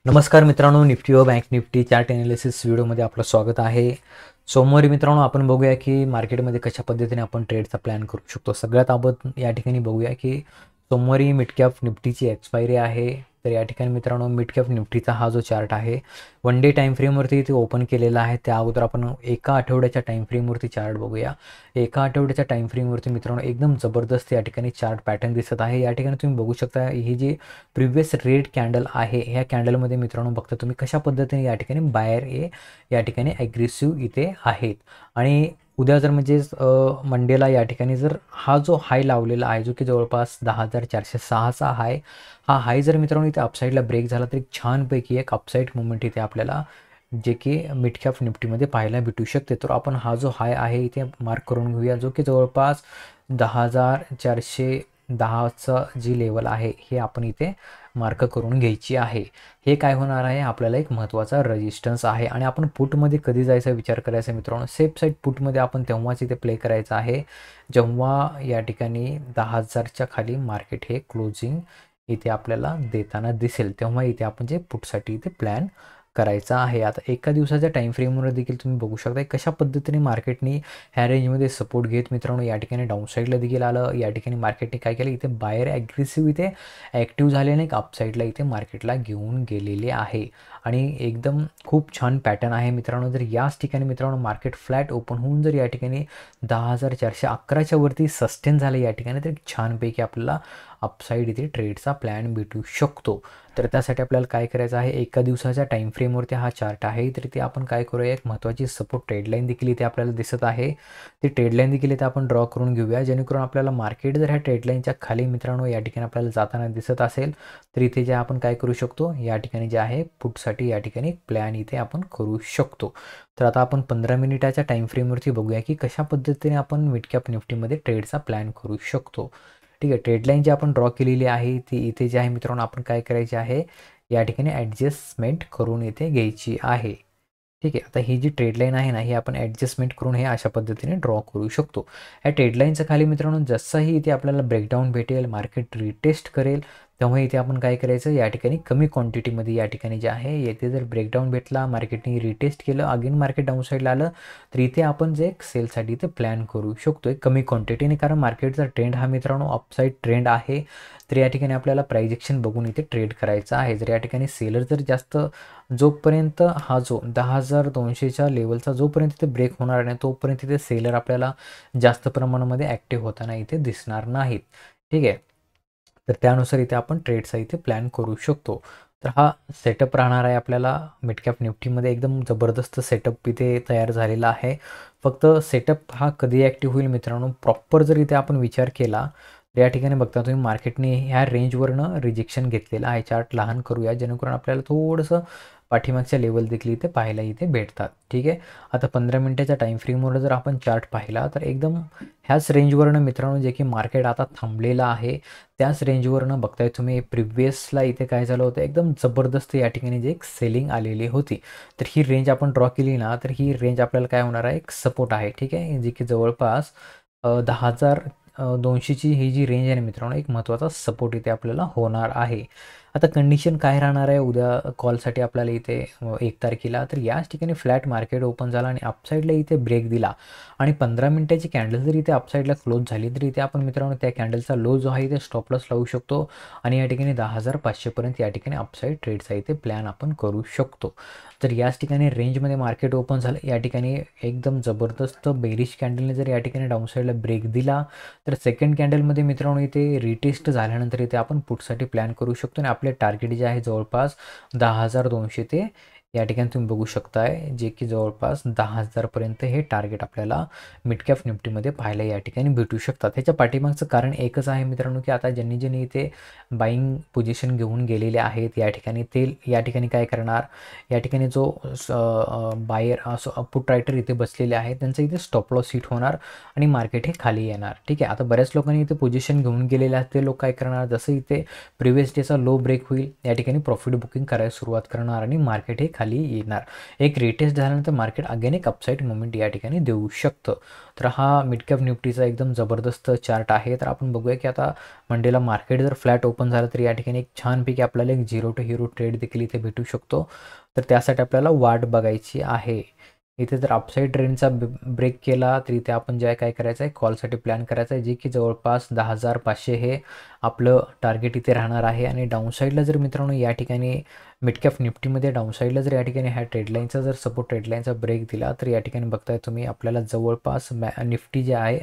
नमस्कार मित्रांनो, निफ्टी व बँक निफ्टी चार्ट ॲनालिसिस व्हिडिओमध्ये आपलं स्वागत आहे. सोमवारी मित्रांनो आपण बघूया की मार्केटमध्ये कशा पद्धतीने आपण ट्रेडचा प्लॅन करू शकतो. सगळ्यात अगोदर या ठिकाणी बघूया की सोमवारी मिड कॅप निफ्टीची एक्सपायरी आहे. तर या ठिकाणी मित्रांनो मिड कॅप निफ्टीचा हा जो चार्ट आहे वन डे टाईम फ्रेमवरती इथे ओपन केलेला आहे. त्या अगोदर आपण एका आठवड्याच्या टाईम फ्रेमवरती चार्ट बघूया. एका आठवड्याच्या टाईम फ्रेमवरती मित्रांनो एकदम जबरदस्त या ठिकाणी चार्ट पॅटर्न दिसत आहे. या ठिकाणी तुम्ही बघू शकता ही जी प्रिव्हियस रेड कॅन्डल आहे, ह्या कॅन्डलमध्ये मित्रांनो बघता तुम्ही कशा पद्धतीने या ठिकाणी बायर या ठिकाणी ॲग्रेसिव्ह इथे आहेत. आणि उद्या जर म्हणजेच मंडेला या ठिकाणी जर हा जो हाय लावलेला आहे जो की जवळपास 10,406चा हा हाय जर मित्रांनो इथे अपसाईडला ब्रेक झाला तर एक छानपैकी एक अपसाईड मुवमेंट इथे आपल्याला जे की मिड कॅप निफ्टीमध्ये पाहायला भेटू शकते. तर आपण हा जो हाय आहे इथे मार्क करून घेऊया जो की जवळपास 10,410चं जी लेवल आहे हे आपण इथे मार्क करून घ्यायची आहे. हे काय होणार आहे, आपल्याला एक महत्त्वाचा रेजिस्टन्स आहे. आणि आपण पुटमध्ये कधी जायचा विचार करायचा मित्रांनो, सेफ साईड पुटमध्ये आपण तेव्हाच इथे प्ले करायचं आहे जेव्हा या ठिकाणी 10,000च्या खाली मार्केट हे क्लोजिंग इथे आपल्याला देताना दिसेल, तेव्हा इथे आपण जे पुटसाठी इथे प्लॅन करायचा आहे. आता एका दिवसाच्या टाईम फ्रेमवर देखील तुम्ही बघू शकता कशा पद्धतीने मार्केटनी ह्या रेंजमध्ये सपोर्ट घेत मित्रांनो या ठिकाणी डाऊनसाईडला देखील आलं. या ठिकाणी मार्केटने काय केलं, इथे बायर ॲग्रेसिव्ह इथे ॲक्टिव्ह झाल्याने एक अपसाईडला इथे मार्केटला घेऊन गेलेले आहे. आणि एकदम खूप छान पॅटर्न आहे मित्रांनो. जर याच ठिकाणी मित्रांनो मार्केट फ्लॅट ओपन होऊन जर या ठिकाणी 10,411च्या वरती सस्टेन झालं या ठिकाणी तर छानपैकी आपल्याला अपसाईड इथे ट्रेडचा प्लॅन भेटू शकतो. तर त्यासाठी आपल्याला काय करायचं आहे, एका दिवसाच्या टाईम फ्रेमवरती हा चार्ट आहे. तर इथे आपण काय करूया, एक महत्त्वाची सपोर्ट ट्रेडलाईन देखील इथे आपल्याला दिसत आहे. ती ट्रेडलाईन देखील इथे आपण ड्रॉ करून घेऊया जेणेकरून आपल्याला मार्केट जर ह्या ट्रेडलाईनच्या खाली मित्रांनो या ठिकाणी आपल्याला जाताना दिसत असेल तर इथे जे आपण काय करू शकतो, या ठिकाणी जे आहे पुटसाठी या ठिकाणी प्लॅन इथे आपण करू शकतो. तर आता आपण 15 मिनिटाच्या टाईम फ्रेमवरती बघूया की कशा पद्धतीने आपण मिड कॅप निफ्टीमध्ये ट्रेडचा प्लॅन करू शकतो. ठीक आहे, ट्रेडलाईन जी आपण ड्रॉ केलेली आहे ती इथे जे आहे मित्रांनो आपण काय करायचे आहे, या ठिकाणी ॲडजस्टमेंट करून इथे घ्यायची आहे. ठीक आहे, आता ही जी ट्रेडलाईन आहे ना ही आपण ॲडजस्टमेंट करून हे अशा पद्धतीने ड्रॉ करू शकतो. ह्या ट्रेडलाईनच्या खाली मित्रांनो जसंही इथे आपल्याला ब्रेकडाऊन भेटेल, मार्केट रिटेस्ट करेल, तेव्हा इथे आपण काय करायचं, या ठिकाणी कमी क्वांटिटीमध्ये या ठिकाणी जे आहे येथे जर ब्रेकडाऊन भेटला, मार्केटने रिटेस्ट केलं, अगेन मार्केट डाऊन साईडला आलं तर इथे आपण जे एक सेलसाठी इथे प्लॅन करू शकतो एक कमी क्वांटिटीने. कारण मार्केटचा ट्रेंड हा मित्रांनो अपसाईड ट्रेंड आहे. तर या ठिकाणी आपल्याला प्राइस ॲक्शन बघून इथे ट्रेड करायचा आहे. जर या ठिकाणी सेलर जर जास्त जोपर्यंत हा जो 10,200च्या लेवलचा जोपर्यंत इथे ब्रेक होणार नाही तोपर्यंत इथे सेलर आपल्याला जास्त प्रमाणामध्ये ॲक्टिव्ह होताना इथे दिसणार नाहीत. ठीक आहे, तर त्यानुसार इथे आपण ट्रेडचा इथे प्लॅन करू शकतो. तर हा सेटअप राहणार आहे आपल्याला मिड कॅप निफ्टीमध्ये. एकदम जबरदस्त सेटअप इथे तयार झालेला आहे. फक्त सेटअप हा कधी ॲक्टिव्ह होईल मित्रांनो, प्रॉपर जर इथे आपण विचार केला तर या ठिकाणी बघता तुम्ही मार्केटने ह्या रेंजवरनं रिजेक्शन घेतलेलं आहे. चार्ट लहान करूया जेणेकरून आपल्याला थोडंसं पाठीमागच्या लेवल देखील इथे पाहायला इथे भेटतात. ठीक आहे, आता 15 मिनिटाच्या टाईम फ्रेमवर जर आपण चार्ट पाहिला तर एकदम ह्याच रेंजवरनं मित्रांनो जे की मार्केट आता थांबलेलं आहे त्याच रेंजवरनं बघताय तुम्ही. प्रिव्हियसला इथे काय झालं होतं, एकदम जबरदस्त या ठिकाणी जे एक सेलिंग आलेली होती. तर ही रेंज आपण ड्रॉ केली ना तर ही रेंज आपल्याला काय होणार आहे, एक सपोर्ट आहे. ठीक आहे, जे की जवळपास 10,200ची ही जी रेंज आहे मित्रांनो एक महत्त्वाचा सपोर्ट इथे आपल्याला होणार आहे. आता कंडिशन काय राहणार आहे उद्या कॉलसाठी आपल्याला इथे 1 तारखेला, तर याच ठिकाणी फ्लॅट मार्केट ओपन झाला आणि अपसाईडला इथे ब्रेक दिला आणि 15 मिनिटाची कॅन्डल जर इथे अपसाईडला क्लोज झाली तर इथे आपण मित्रांनो त्या कॅन्डलचा लो जो आहे इथे स्टॉप लॉस लावू शकतो आणि या ठिकाणी 10,500पर्यंत या ठिकाणी अपसाईड ट्रेडचा इथे प्लॅन आपण करू शकतो. तर याच ठिकाणी रेंजमध्ये मार्केट ओपन झालं, या ठिकाणी एकदम जबरदस्त बेरिश कॅन्डलने जर या ठिकाणी डाऊनसाईडला ब्रेक दिला तर सेकंड कॅन्डलमध्ये मित्रांनो इथे रिटेस्ट झाल्यानंतर इथे आपण पुटसाठी प्लॅन करू शकतो आणि आपले टार्गेट जे आहे जवळपास 10,200 ते या ठिकाणी तुम्ही बघू शकताय जे की जवळपास 10,000पर्यंत हे टार्गेट आपल्याला मिड कॅप निफ्टीमध्ये पाहायला या ठिकाणी भेटू शकतात. त्याच्या पाठीमागचं कारण एकच आहे मित्रांनो की आता ज्यांनी इथे बाईंग पोझिशन घेऊन गेलेले आहेत या ठिकाणी ते या ठिकाणी काय करणार, या ठिकाणी जो बायर असो पुट रायटर इथे बसलेले आहेत त्यांचं इथे स्टॉप लॉस हिट होणार आणि मार्केट हे खाली येणार. ठीक आहे, आता बऱ्याच लोकांनी इथे पोझिशन घेऊन गेलेले आहेत ते लोक काय करणार, जसं इथे प्रिव्हियस डेचा लो ब्रेक होईल या ठिकाणी प्रॉफिट बुकिंग करायला सुरुवात करणार आणि मार्केट हे खाली येणार. एक रिटेस्ट झाल्यानंतर मार्केट अगेन एक अपसाईड मुवमेंट या ठिकाणी देऊ शकतं. तर हा मिड कॅप निफ्टीचा एकदम जबरदस्त चार्ट आहे. तर आपण बघूया की आता मंडेला मार्केट जर फ्लॅट ओपन झालं तर या ठिकाणी एक छानपैकी आपल्याला एक 0 टू हिरो ट्रेड देखील इथे भेटू शकतो. तर त्यासाठी आपल्याला वाट बघायची आहे. इथे जर अपसाईड ट्रेंडचा ब्रेक केला तर इथे आपण जे आहे काय करायचं आहे, कॉलसाठी प्लॅन करायचा आहे, जे की जवळपास 10,500 हे आपलं टार्गेट इथे राहणार आहे. आणि डाऊनसाईडला जर मित्रांनो या ठिकाणी मिड कॅप निफ्टीमध्ये डाऊनसाईडला जर या ठिकाणी ह्या ट्रेडलाईनचा जर सपोर्ट ट्रेडलाईनचा ब्रेक दिला तर या ठिकाणी बघताय तुम्ही आपल्याला जवळपास निफ्टी जे आहे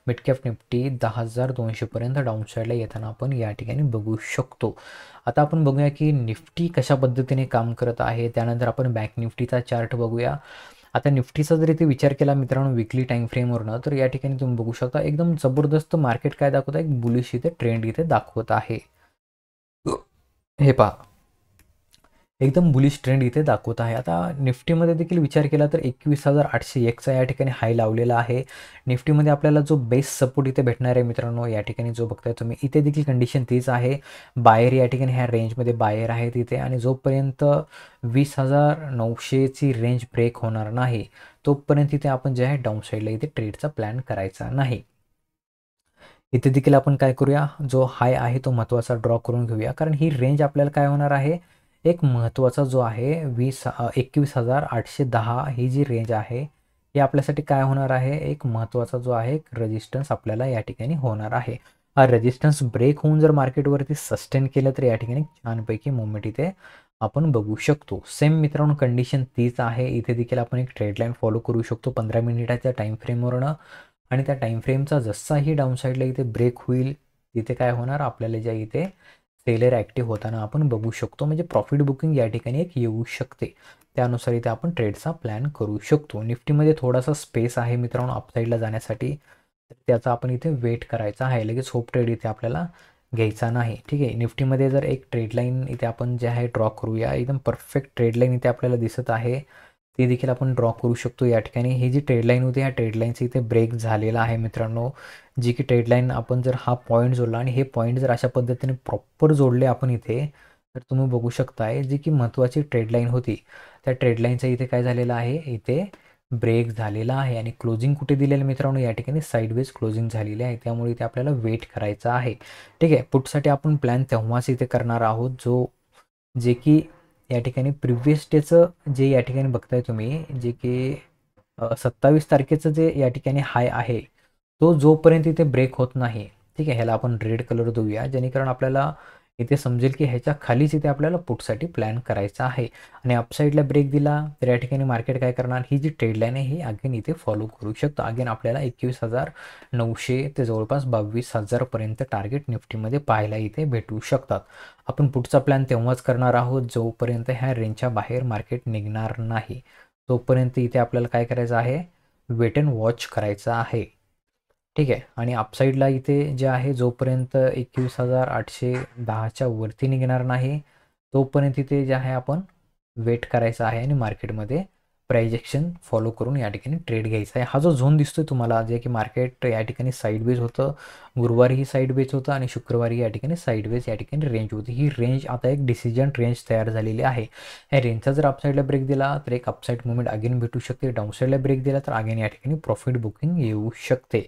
मिड कॅप निफ्टी 10,200पर्यंत डाऊनसाईडला येताना आपण या ठिकाणी बघू शकतो. आता आपण बघूया की निफ्टी कशा पद्धतीने काम करत आहे. त्यानंतर आपण बँक निफ्टीचा चार्ट बघूया. आता निफ्टीचा जर इथे विचार केला मित्रांनो विकली टाईम फ्रेमवरनं तर या ठिकाणी तुम्ही बघू शकता एकदम जबरदस्त मार्केट काय दाखवत आहे, एक बुलिश इथे ट्रेंड इथे दाखवत आहे. हे पहा एकदम बुलिश ट्रेंड इथे दाखवत आहे. आता निफ्टीमध्ये देखील विचार केला तर 21,801चा या ठिकाणी हाय लावलेला आहे. निफ्टीमध्ये आपल्याला जो बेस सपोर्ट इथे भेटणार आहे मित्रांनो या ठिकाणी जो बघताय तुम्ही इथे देखील कंडिशन तीच आहे. बायर या ठिकाणी ह्या रेंजमध्ये बायर आहेत इथे आणि जोपर्यंत 20,900ची रेंज ब्रेक होणार नाही तोपर्यंत इथे आपण जे आहे डाऊन साईडला इथे ट्रेडचा प्लॅन करायचा नाही. इथे देखील आपण काय करूया, जो हाय आहे तो महत्त्वाचा ड्रॉ करून घेऊया, कारण ही रेंज आपल्याला काय होणार आहे, एक महत्त्वाचा जो आहे 21,810 ही जी रेंज आहे ही आपल्यासाठी काय होणार आहे, एक महत्त्वाचा जो आहे एक रेजिस्टन्स आपल्याला या ठिकाणी होणार आहे. हा रेजिस्टन्स ब्रेक होऊन जर मार्केटवरती सस्टेन केलं तर या ठिकाणी छानपैकी मुवमेंट इथे आपण बघू शकतो. सेम मित्रांनो कंडिशन तीच आहे. इथे देखील आपण एक ट्रेडलाईन फॉलो करू शकतो 15 मिनिटाच्या टाईम फ्रेमवरनं आणि त्या टाईम फ्रेमचा जसाही डाऊन साईडला इथे ब्रेक होईल तिथे काय होणार, आपल्याला ज्या इथे सेलर ॲक्टिव्ह होताना आपण बघू शकतो. म्हणजे प्रॉफिट बुकिंग या ठिकाणी एक येऊ शकते. त्यानुसार इथे आपण ट्रेडचा प्लॅन करू शकतो. निफ्टीमध्ये थोडासा स्पेस आहे मित्रांनो अपसाईडला जाण्यासाठी, त्याचा आपण इथे वेट करायचा आहे. लगेच होप ट्रेड इथे आपल्याला घ्यायचा नाही. ठीक आहे. निफ्टीमध्ये जर एक ट्रेडलाईन इथे आपण जे आहे ड्रॉ करूया. एकदम परफेक्ट ट्रेडलाईन इथे आपल्याला दिसत आहे. ते देखील आपण ड्रॉ करू शकतो या ठिकाणी. ही जी ट्रेडलाईन होती ह्या ट्रेडलाईनचं इथे ब्रेक झालेला आहे मित्रांनो. जी की ट्रेडलाईन आपण जर हा पॉईंट जोडला आणि हे पॉईंट जर अशा पद्धतीने प्रॉपर जोडले आपण इथे तर तुम्ही बघू शकताय जी की महत्त्वाची ट्रेडलाईन होती त्या ट्रेडलाईनचं इथे काय झालेलं आहे, इथे ब्रेक झालेला आहे. आणि क्लोजिंग कुठे दिलेलं मित्रांनो, या ठिकाणी साईडवेज क्लोजिंग झालेली आहे. त्यामुळे इथे आपल्याला वेट करायचा आहे. ठीक आहे. पुटसाठी आपण प्लॅन तेव्हाच इथे करणार आहोत जे की या ठिकाणी प्रिव्हियस डेचं जे या ठिकाणी बघताय तुम्ही जे की 27 तारखेचं जे या ठिकाणी हाय आहे तो जोपर्यंत इथे ब्रेक होत नाही, ठीक आहे, ह्याला आपण रेड कलर देऊया जेणेकरून आपल्याला इथे समजेल की ह्याच्या खालीच इथे आपल्याला पुटसाठी प्लॅन करायचा आहे. आणि अपसाईडला ब्रेक दिला तर या ठिकाणी मार्केट काय करणार, ही जी ट्रेडलाईन आहे ही अगेन इथे फॉलो करू शकतो. अगेन आपल्याला 21,900 ते जवळपास 22,000पर्यंत टार्गेट निफ्टीमध्ये पाहायला इथे भेटू शकतात. आपण पुढचा प्लॅन तेव्हाच करणार आहोत जोपर्यंत ह्या रेंजच्या बाहेर मार्केट निघणार नाही. तोपर्यंत इथे आपल्याला काय करायचं आहे, वेट अँड वॉच करायचं आहे. ठीक आहे. आणि अपसाईडला इथे जे आहे जोपर्यंत 21,810च्या वरती निघणार नाही तोपर्यंत इथे जे आहे आपण वेट करायचं आहे आणि मार्केटमध्ये प्राइस ॲक्शन फॉलो करून या ठिकाणी ट्रेड घ्यायचा आहे. हा जो झोन दिसतोय तुम्हाला जे की मार्केट या ठिकाणी साईडवेज होतं, गुरुवारीही साईडवेज होतं आणि शुक्रवारी या ठिकाणी साईडवेज या ठिकाणी रेंज होती. ही रेंज आता एक डिसिजन रेंज तयार झालेली आहे. या रेंजचा जर अपसाईडला ब्रेक दिला तर एक अपसाईड मुवमेंट अगेन भेटू शकते. डाऊनसाईडला ब्रेक दिला तर अगेन या ठिकाणी प्रॉफिट बुकिंग येऊ शकते.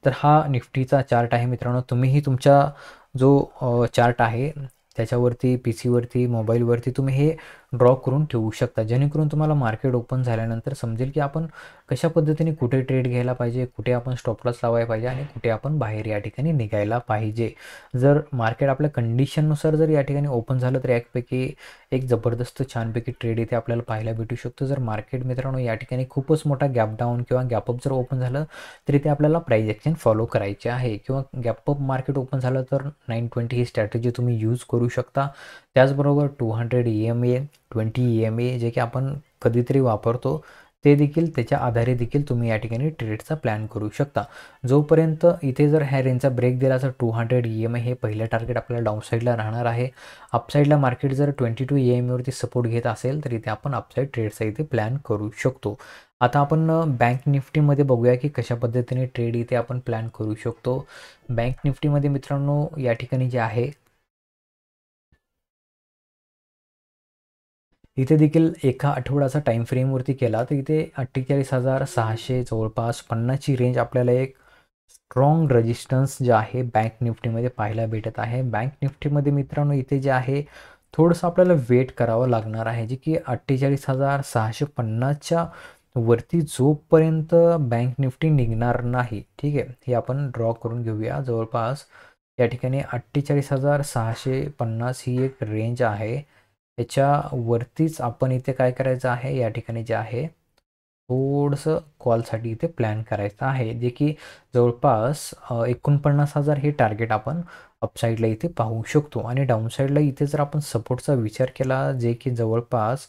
तर हा निफ्टीचा चार्ट आहे मित्रांनो. तुम्हीही तुमचा जो चार्ट आहे त्याच्यावरती पीसीवरती मोबाईलवरती तुम्ही हे ड्रॉ करून ठेवू शकता जेणेकरून तुम्हाला मार्केट ओपन झाल्यानंतर समजेल की आपण कशा पद्धतीने कुठे ट्रेड घ्यायला पाहिजे, कुठे आपण स्टॉप लॉस लावायला पाहिजे आणि कुठे आपण बाहेर या ठिकाणी निघायला पाहिजे. जर मार्केट आपल्या कंडिशननुसार जर या ठिकाणी ओपन झालं तर यापैकी एक जबरदस्त छानपैकी ट्रेड इथे आपल्याला पाहायला भेटू शकतो. जर मार्केट मित्रांनो या ठिकाणी खूपच मोठा गॅप डाऊन किंवा गॅपअप जर ओपन झालं तर इथे आपल्याला प्राइस ॲक्शन फॉलो करायचे आहे. किंवा गॅपअप मार्केट ओपन झालं तर 920 ही स्ट्रॅटेजी तुम्ही यूज करू शकता. त्याचबरोबर 200 EMA 20 EMA जे की आपण कधीतरी वापरतो ते देखील त्याच्या आधारे देखील तुम्ही या ठिकाणी ट्रेडचा प्लॅन करू शकता. जोपर्यंत इथे जर ह्या रेंजचा ब्रेक दिला तर 200 EMA हे पहिलं टार्गेट आपल्याला डाऊन साईडला राहणार आहे. अपसाईडला मार्केट जर 22 EMAवरती सपोर्ट घेत असेल तर इथे आपण अपसाईड ट्रेडचा इथे प्लॅन करू शकतो. आता आपण बँक निफ्टीमध्ये बघूया की कशा पद्धतीने ट्रेड इथे आपण प्लॅन करू शकतो. बँक निफ्टीमध्ये मित्रांनो या ठिकाणी जे आहे इथे देखील एका आठवड्याचा टाईम फ्रेमवरती केला तर इथे 48,600 जवळपास 50ची रेंज आपल्याला एक स्ट्रॉंग रेजिस्टन्स जे आहे बँक निफ्टीमध्ये पाहायला भेटत आहे. बँक निफ्टीमध्ये मित्रांनो इथे जे आहे थोडंसं आपल्याला वेट करावं लागणार आहे, जे की 48,650च्या वरती जोपर्यंत बँक निफ्टी निघणार नाही. ठीक आहे, हे आपण ड्रॉ करून घेऊया. जवळपास या ठिकाणी 48,650 ही एक रेंज आहे. याच्यावरतीच आपण इथे काय करायचं आहे, या ठिकाणी जे आहे थोडंसं कॉलसाठी इथे प्लॅन करायचं आहे, जे की जवळपास 49,000 हे टार्गेट आपण अपसाईडला इथे पाहू शकतो. आणि डाऊनसाईडला इथे जर आपण सपोर्टचा विचार केला, जे की जवळपास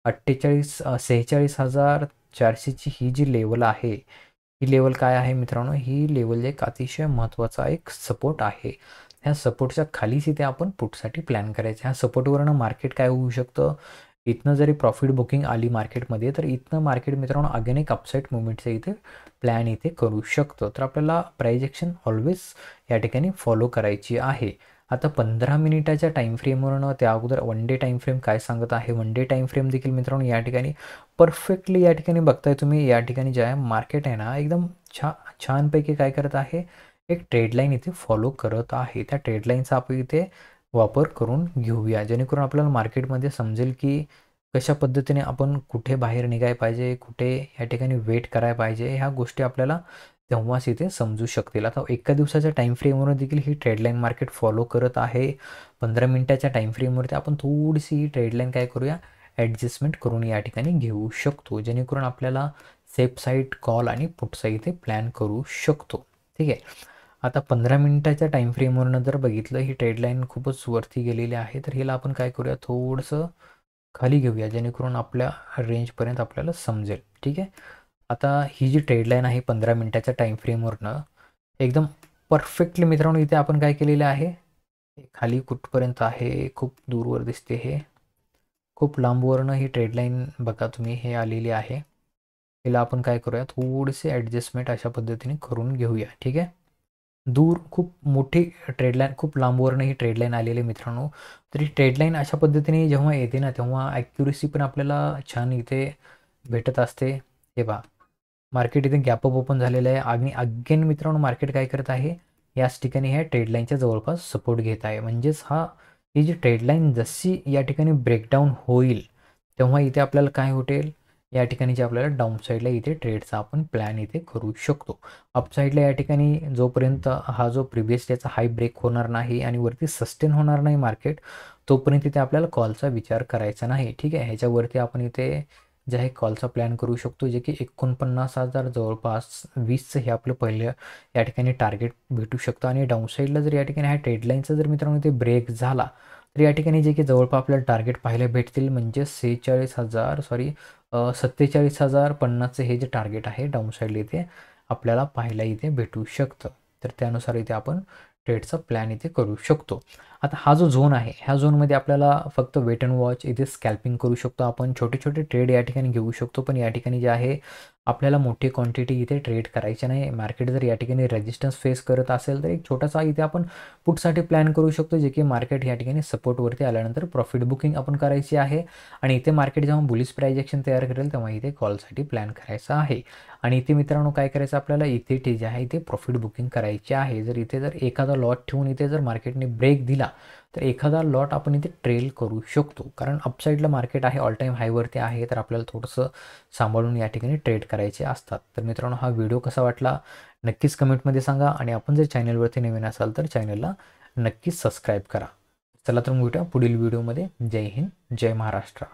46,400ची ही जी लेवल आहे, ही लेवल काय आहे मित्रांनो, ही लेवल एक अतिशय महत्त्वाचा एक सपोर्ट आहे. ह्या सपोर्टच्या खालीच इथे आपण पुटसाठी प्लॅन करायचं. ह्या सपोर्टवरनं मार्केट काय होऊ शकतं, इथनं जरी प्रॉफिट बुकिंग आली मार्केटमध्ये तर इथनं मार्केट मित्रांनो अगेन एक अपसाईड मुवमेंटचं इथे प्लॅन इथे करू शकतं. तर आपल्याला प्राइस ॲक्शन ऑलवेज या ठिकाणी फॉलो करायची आहे. आता 15 मिनिटाच्या टाईम फ्रेमवरनं त्या अगोदर वन डे टाईम फ्रेम काय सांगत आहे, वन डे टाईम फ्रेम देखील मित्रांनो या ठिकाणी परफेक्टली या ठिकाणी बघताय तुम्ही. या ठिकाणी जे आहे मार्केट आहे ना एकदम छानपैकी काय करत आहे, एक ट्रेडलाईन इथे फॉलो करत आहे. त्या ट्रेडलाईनचा आपण इथे वापर करून घेऊया, जेणेकरून आपल्याला मार्केटमध्ये समजेल की कशा पद्धतीने आपण कुठे बाहेर निघायला पाहिजे, कुठे या ठिकाणी वेट करायला पाहिजे, ह्या गोष्टी आपल्याला तेव्हाच इथे समजू शकतील. आता एका दिवसाच्या टाईम फ्रेमवर देखील ही ट्रेडलाईन मार्केट फॉलो करत आहे. 15 मिनिटाच्या टाईम फ्रेमवरती आपण थोडीशी ही ट्रेडलाईन काय करूया, ॲडजस्टमेंट करून या ठिकाणी घेऊ शकतो, जेणेकरून आपल्याला सेफ साईड कॉल आणि पुटचा इथे प्लॅन करू शकतो. ठीक आहे. आता 15 मिनिटाच्या टाईम फ्रेमवरनं जर बघितलं, ही ट्रेडलाईन खूपच वरती गेलेली आहे, तर हिला आपण काय करूया, थोडंसं खाली घेऊया, जेणेकरून आपल्या रेंजपर्यंत आपल्याला समजेल. ठीक आहे. आता ही जी ट्रेडलाईन आहे 15 मिनिटाच्या टाईम फ्रेमवरनं एकदम परफेक्टली मित्रांनो इथे आपण काय केलेलं आहे, खाली कुठपर्यंत आहे, खूप दूरवर दिसते, हे खूप लांबवरनं ही ट्रेडलाईन बघा तुम्ही हे आलेली आहे. हिला आपण काय करूया, थोडेसे ॲडजस्टमेंट अशा पद्धतीने करून घेऊया. ठीक आहे. दूर खूप मोठी ट्रेडलाईन, खूप लांबवरनं ही ट्रेडलाईन आलेली मित्रांनो. तर ही ट्रेडलाईन अशा पद्धतीने जेव्हा येते ना, तेव्हा ॲक्युरेसी पण आपल्याला छान इथे भेटत असते. हे पहा, मार्केट इथे गॅपअप ओपन झालेलं आहे आणि अगेन मित्रांनो मार्केट काय करत आहे, याच ठिकाणी ह्या ट्रेडलाईनच्या जवळपास सपोर्ट घेत आहे. म्हणजेच ही जी ट्रेडलाईन जशी या ठिकाणी ब्रेकडाऊन होईल, तेव्हा इथे आपल्याला काय होटेल, या ठिकाणी जे आपल्याला डाऊन साईडला इथे ट्रेडचा आपण प्लॅन इथे करू शकतो. अपसाईडला या ठिकाणी जोपर्यंत हा जो प्रिव्हियस डेचा हाय ब्रेक होणार नाही आणि वरती सस्टेन होणार नाही मार्केट, तोपर्यंत इथे आपल्याला कॉलचा विचार करायचा नाही. ठीक आहे. ह्याच्यावरती आपण इथे जे आहे कॉलचा प्लॅन करू शकतो, जे की 49,000 जवळपास 20चं हे आपलं पहिलं या ठिकाणी टार्गेट भेटू शकतं. आणि डाऊनसाईडला जर या ठिकाणी ह्या ट्रेडलाईनचा जर मित्रांनो इथे ब्रेक झाला, तर या ठिकाणी जे की जवळपास आपल्याला टार्गेट पाहायला भेटतील, म्हणजे 47,050चं हे जे टार्गेट आहे डाऊनसाईडला इथे आपल्याला पाहायला इथे भेटू शकतं. तर त्यानुसार इथे आपण ट्रेडचा प्लॅन इथे करू शकतो. आता हा जो झोन आहे, ह्या झोनमध्ये आपल्याला फक्त वेट अँड वॉच इथे स्कॅल्पिंग करू शकतो. आपण छोटे छोटे ट्रेड या ठिकाणी घेऊ शकतो, पण या ठिकाणी जे आहे आपल्याला मोठी क्वांटिटी इथे ट्रेड करायची नाही. मार्केट जर या ठिकाणी रेजिस्टन्स फेस करत असेल, तर एक छोटासा इथे आपण पुटसाठी प्लॅन करू शकतो, जे की मार्केट या ठिकाणी सपोर्टवरती आल्यानंतर प्रॉफिट बुकिंग आपण करायची आहे. आणि इथे मार्केट जेव्हा बुलिश प्राइस ॲक्शन तयार करेल, तेव्हा इथे कॉलसाठी प्लॅन करायचा आहे. आणि इथे मित्रांनो काय करायचं, आपल्याला इथे जे आहे इथे प्रॉफिट बुकिंग करायची आहे. जर एखादा लॉट ठेवून इथे जर मार्केटने ब्रेक दिला, तर एखादा लॉट आपण इथे ट्रेल करू शकतो, कारण अपसाईडला मार्केट आहे ऑल टाईम हायवरती आहे, तर आपल्याला थोडंसं सांभाळून या ठिकाणी ट्रेड करायचे असतात. तर मित्रांनो हा व्हिडिओ कसा वाटला नक्कीच कमेंटमध्ये सांगा. आणि आपण जर चॅनलवरती नवीन असाल तर चॅनलला नक्कीच सबस्क्राईब करा. चला तर भेटूया पुढील व्हिडिओमध्ये. जय हिंद, जय महाराष्ट्र.